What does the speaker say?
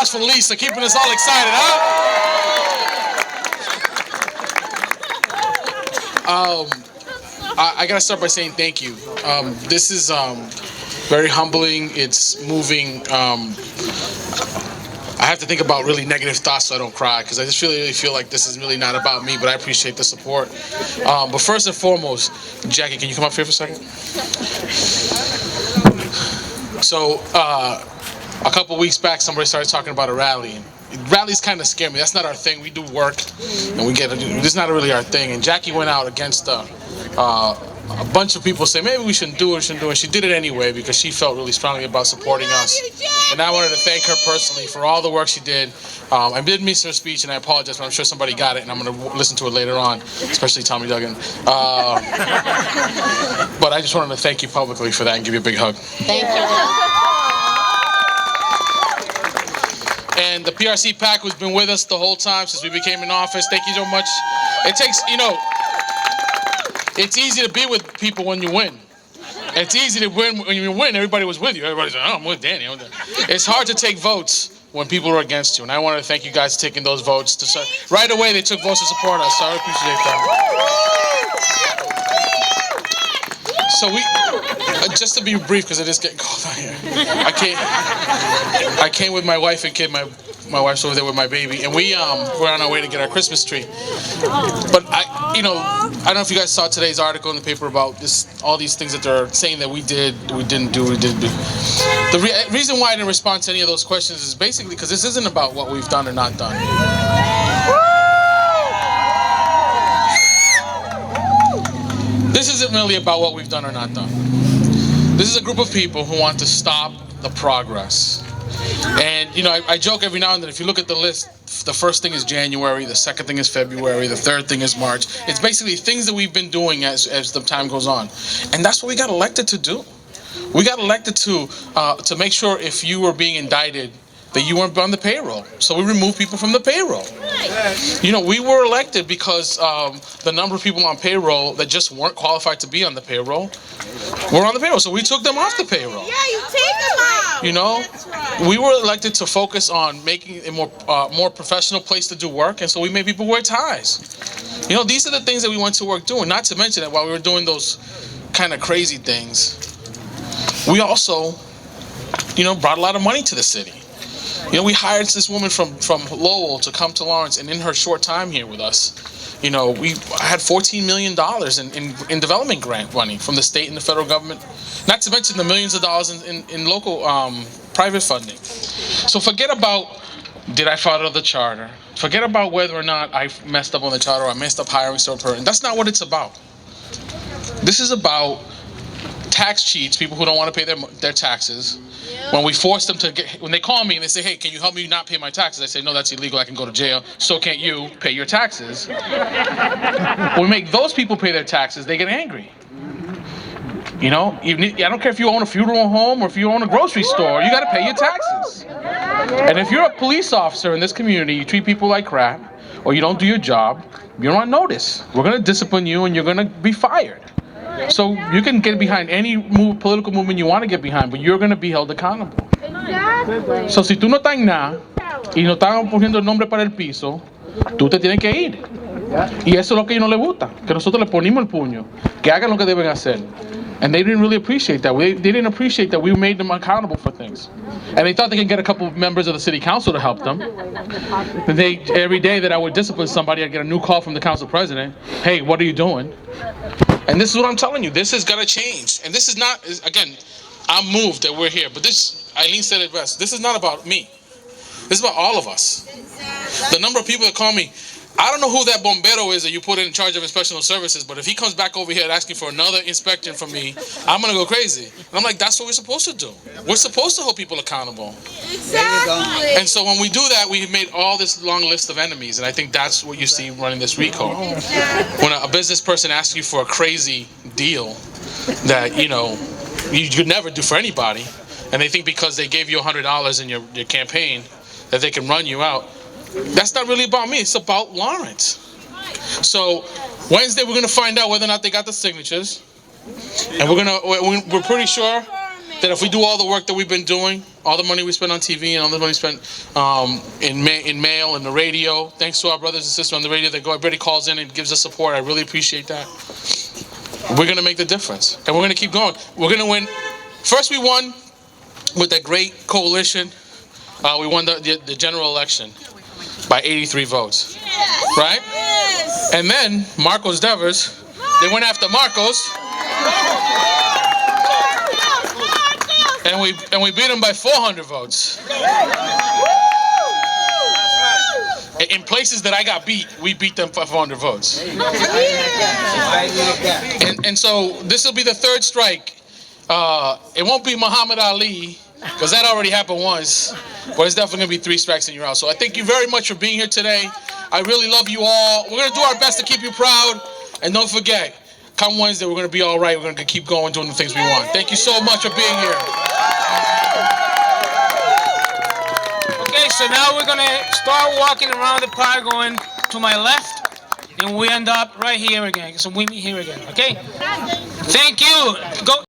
applause for Lisa, keeping us all excited, huh? I gotta start by saying thank you. This is very humbling. It's moving. I have to think about really negative thoughts so I don't cry, because I just really feel like this is really not about me, but I appreciate the support. But first and foremost, Jackie, can you come up here for a second? So a couple weeks back, somebody started talking about a rally. Rallies kind of scare me. That's not our thing. We do work, and this is not really our thing. And Jackie went out against a bunch of people saying maybe we shouldn't do it, and she did it anyway because she felt really strongly about supporting us. And I wanted to thank her personally for all the work she did. I did miss her speech, and I apologize, but I'm sure somebody got it, and I'm going to listen to it later on, especially Tommy Duggan. But I just wanted to thank you publicly for that and give you a big hug. Thank you. And the PRC PAC who's been with us the whole time since we became in office, thank you so much. It takes, it's easy to be with people when you win. It's easy to win when you win. Everybody was with you. Everybody's like, oh, I'm with Danny. It's hard to take votes when people are against you. And I want to thank you guys for taking those votes. Right away, they took votes to support us. So I appreciate that. So just to be brief, because it is getting cold out here. I came with my wife and kid. My wife's over there with my baby, and we're on our way to get our Christmas tree. But I don't know if you guys saw today's article in the paper about all these things that they're saying that we didn't do. The reason why I didn't respond to any of those questions is basically because this isn't about what we've done or not done. This isn't really about what we've done or not done. This is a group of people who want to stop the progress. And, I joke every now and then, if you look at the list, the first thing is January, the second thing is February, the third thing is March. It's basically things that we've been doing as the time goes on. And that's what we got elected to do. We got elected to make sure if you were being indicted, that you weren't on the payroll. So we removed people from the payroll. We were elected because the number of people on payroll that just weren't qualified to be on the payroll were on the payroll. So we took them off the payroll. Yeah, you take them out. That's right. We were elected to focus on making a more professional place to do work, and so we made people wear ties. These are the things that we went to work doing. Not to mention that while we were doing those kind of crazy things, we also, brought a lot of money to the city. We hired this woman from Lowell to come to Lawrence, and in her short time here with us, we had $14 million in development grant money from the state and the federal government, not to mention the millions of dollars in local private funding. So forget about did I follow the charter. Forget about whether or not I messed up on the charter or I messed up hiring certain person. That's not what it's about. This is about tax cheats, people who don't want to pay their taxes. When we force them when they call me and they say, hey, can you help me not pay my taxes? I say, no, that's illegal. I can go to jail. So can't you pay your taxes? When we make those people pay their taxes, they get angry. I don't care if you own a funeral home or if you own a grocery store, you got to pay your taxes. And if you're a police officer in this community, you treat people like crap, or you don't do your job, you're on notice. We're going to discipline you and you're going to be fired. So you can get behind any political movement you want to get behind, but you're going to be held accountable. Exactly. So si tú no estás en nada y no están poniendo el nombre para el piso, tú te tienes que ir. Y eso es lo que a ellos no les gusta, que nosotros le ponemos el puño, que hagan lo que deben hacer. And they didn't really appreciate that. They didn't appreciate that we made them accountable for things. And they thought they could get a couple of members of the city council to help them. And every day that I would discipline somebody, I'd get a new call from the council president. Hey, what are you doing? And this is what I'm telling you. This is going to change. And this is not, again, I'm moved that we're here. But Eileen said it best. This is not about me. This is about all of us. The number of people that call me, I don't know who that bombero is that you put in charge of inspectional services, but if he comes back over here asking for another inspection from me, I'm going to go crazy. And I'm like, that's what we're supposed to do. We're supposed to hold people accountable. Exactly. And so when we do that, we made all this long list of enemies. And I think that's what you see running this recall. When a business person asks you for a crazy deal that, you could never do for anybody, and they think because they gave you $100 in your campaign that they can run you out. That's not really about me. It's about Lawrence. So Wednesday we're gonna find out whether or not they got the signatures, and we're pretty sure that if we do all the work that we've been doing, all the money we spent on TV and all the money spent in mail and the radio. Thanks to our brothers and sisters on the radio that everybody calls in and gives us support. I really appreciate that. We're going to make the difference, and we're going to keep going. We're going to win. First, we won with that great coalition. We won the general election by 83 votes, right? And then Marcos Devers, they went after Marcos, and we beat him by 400 votes. In places that I got beat, we beat them by 400 votes. And so this will be the third strike. It won't be Muhammad Ali, because that already happened once, but it's definitely going to be 3 strikes and you're out. So I thank you very much for being here today. I really love you all. We're going to do our best to keep you proud. And don't forget, come Wednesday, we're going to be all right. We're going to keep going doing the things we want. Thank you so much for being here. Okay, so now we're going to start walking around the park going to my left, and we end up right here again. So we meet here again, okay? Thank you. Go.